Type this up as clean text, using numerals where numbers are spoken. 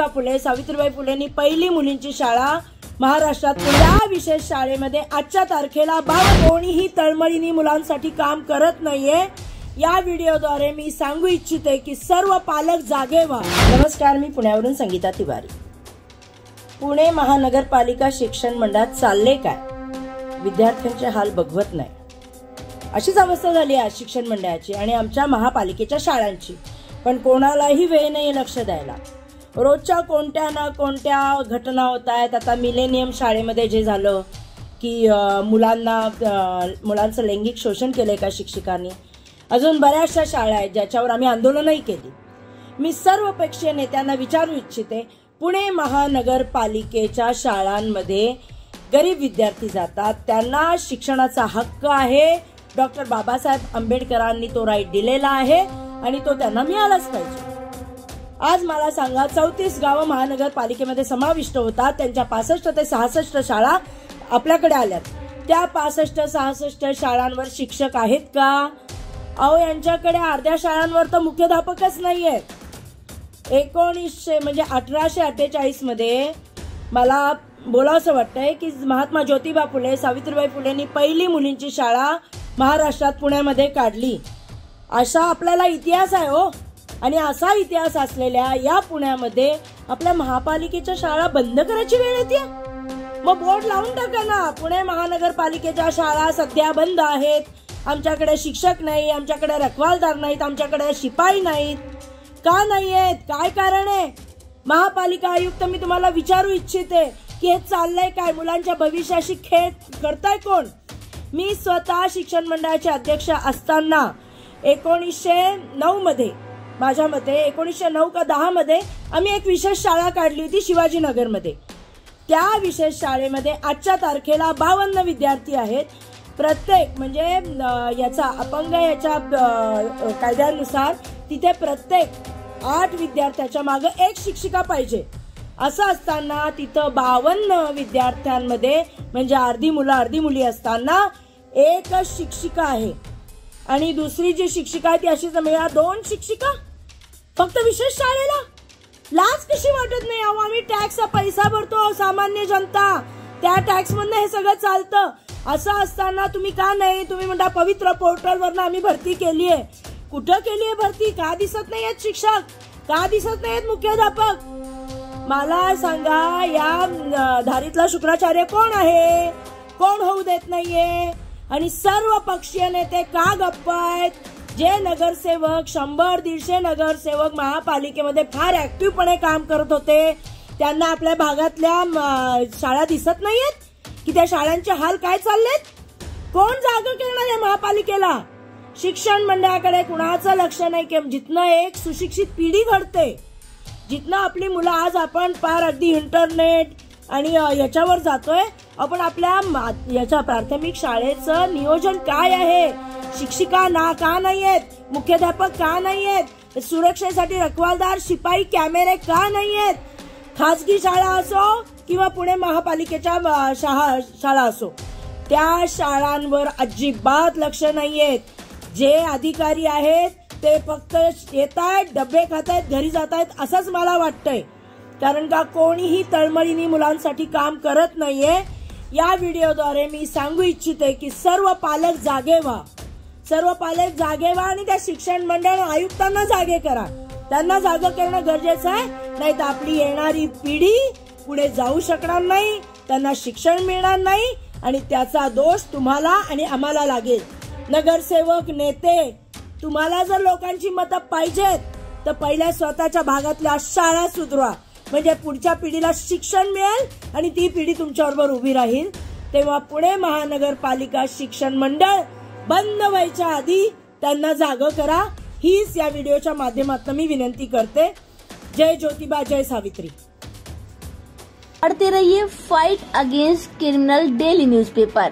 फुले सावित्रीबाई फुलेंनी पहिली मुलींची शाळा महाराष्ट्रात या विशेष शाळेमध्ये आजच्या तारखेला कोणीही तळमळीने मुलांसाठी काम करत नाहीये। या व्हिडिओद्वारे मी सांगू इच्छिते की सर्व पालक जागे व्हा। नमस्कार, मी पुण्यावरून संगीता तिवारी। पुणे महानगरपालिका शिक्षण मंडळात चालले काय? विद्यार्थ्यांचे हाल बघवत नाही अशीच अवस्था झाली आहे शिक्षण मंडळाची आणि आमच्या महापालिकेच्या शाळांची। पण कोणालाही वेळ नाही लक्ष द्यायला। रोजच्या कोणत्या ना कोणत्या घटना होत आहेत। आता मिलेनियम शाळेमध्ये जे झालं की मुलांचं लैंगिक शोषण केलंय का शिक्षकांनी। अजून बऱ्याचशा शाळा आहेत ज्याच्यावर आम्ही आंदोलनही केली। मी सर्व पक्षीय नेत्यांना विचारू इच्छिते, पुणे महानगरपालिकेच्या शाळांमध्ये गरीब विद्यार्थी जातात, त्यांना शिक्षणाचा हक्क आहे। डॉक्टर बाबासाहेब आंबेडकरांनी तो राईट दिलेला आहे आणि तो त्यांना मिळालाच पाहिजे। आज मला सांगा, 34 गावं महानगरपालिकेमध्ये समाविष्ट होतात, त्यांच्या 65 ते 66 शाळा आपल्याकडे आल्यात। त्या 65-66 शाळांवर शिक्षक आहेत का? अहो, यांच्याकडे अर्ध्या शाळांवर तर मुख्याध्यापकच नाहीयेत। 1848 मध्ये मला बोलावंसं वाटतंय की महात्मा ज्योतिबा फुले सावित्रीबाई फुलेंनी पहिली मुलींची शाळा महाराष्ट्रात पुण्यामध्ये काढली। असा आपल्याला इतिहास आहे हो। आणि असा इतिहास असलेल्या या पुण्यामध्ये आपल्या महापालिकेच्या शाळा बंद करायची वेळ येते। मग बोर्ड लावून टाका ना, पुणे महानगरपालिकेच्या शाळा सध्या बंद आहेत, आमच्याकडे शिक्षक नाही, आमच्याकडे रखवालदार नाहीत, आमच्याकडे शिपाई नाहीत। का नाहीयेत? काय कारण आहे? महापालिका आयुक्त, मी तुम्हाला विचारू इच्छिते की हे चाललंय काय? मुलांच्या भविष्याशी खेळ करताय कोण? मी स्वतः शिक्षण मंडळाचे अध्यक्ष असताना 1909 मध्ये, माझ्या मते 1909 का 10 मध्ये आम्ही एक विशेष शाळा काढली होती शिवाजीनगरमध्ये। त्या विशेष शाळेमध्ये आजच्या तारखेला 52 विद्यार्थी आहेत। प्रत्येक म्हणजे याचा अपंग याच्या कायद्यानुसार तिथे प्रत्येक 8 विद्यार्थ्याच्या मागे एक शिक्षिका पाहिजे। असं असताना तिथं 52 विद्यार्थ्यांमध्ये म्हणजे अर्धी मुलं अर्धी मुली असताना एकच शिक्षिका आहे आणि दुसरी जी शिक्षिका आहे ती अशीच मिळा 2 शिक्षिका फक्त विशेष शाळेला। लाज कशी वाटत नाही? अहो, आम्ही टॅक्सचा पैसा भरतो, सामान्य जनता, त्या टॅक्स मधनं हे सगळं चालतं। असं असताना तुम्ही का नाही? तुम्ही म्हणता पवित्र पोर्टलवरनं आम्ही भरती केलीये। कुठं केलीये भरती? का दिसत नाहीयेत शिक्षक? का दिसत नाहीयेत मुख्याध्यापक? मला सांगा, या धारीतला शुक्राचार्य कोण आहे? कोण होऊ देत नाहीये? आणि सर्व पक्षीय नेते का गप्प आहेत? जे नगरसेवक 100-150 नगरसेवक महापालिकेमध्ये फार ऍक्टिव्हपणे काम करत होते, त्यांना आपल्या भागातल्या शाळा दिसत नाहीयेत की त्या शाळांचे हाल काय चाललेत? कोण जागा करणार आहे महापालिकेला? शिक्षण मंडळाकडे कुणाचं लक्ष नाही की जिथनं एक सुशिक्षित पिढी घडते, जिथनं आपली मुलं आज आपण पार अगदी इंटरनेट आणि याच्यावर जातोय। आपण आपल्या याच्या प्राथमिक शाळेचं नियोजन काय आहे? शिक्षिका का नाहीयेत? मुख्याध्यापक का नाहीयेत? सुरक्षेसाठी रखवालदार, शिपाई, कॅमेरे का नाहीयेत? खासगी शाळा असो किंवा पुणे महापालिकेच्या शाळा असो, त्या शाळांवर अजिबात लक्ष नाहीयेत। जे अधिकारी आहेत ते फक्त येतायत, डबे खातायत, घरी जातायत असंच मला वाटतंय। कारण का कोणीही तळमळीने मुलांसाठी काम करत नाहीये। या व्हिडिओद्वारे मी सांगू इच्छिते की सर्व पालक जागे व्हा। सर्व पालक जागे व्हा आणि त्या शिक्षण मंडळ आयुक्तांना जागे करा। त्यांना जागे करणं गरजेचं आहे, नाही तर आपली येणारी पिढी पुढे जाऊ शकणार नाही, त्यांना शिक्षण मिळणार नाही आणि त्याचा दोष तुम्हाला आणि आम्हाला लागेल। नगरसेवक, नेते, तुम्हाला जर लोकांची मतं पाहिजेत तर पहिल्या स्वतःच्या भागातल्या शाळा सुधरवा, म्हणजे पुढच्या पिढीला शिक्षण मिळेल आणि ती पिढी तुमच्याबरोबर उभी राहील। तेव्हा पुणे महानगरपालिका शिक्षण मंडळ बंद व्हायच्या आधी त्यांना जागं करा, हीच या व्हिडिओच्या माध्यमातून मी विनंती करते। जय ज्योतिबा, जय सावित्री। पढ़ते रहिए fight against criminal daily newspaper.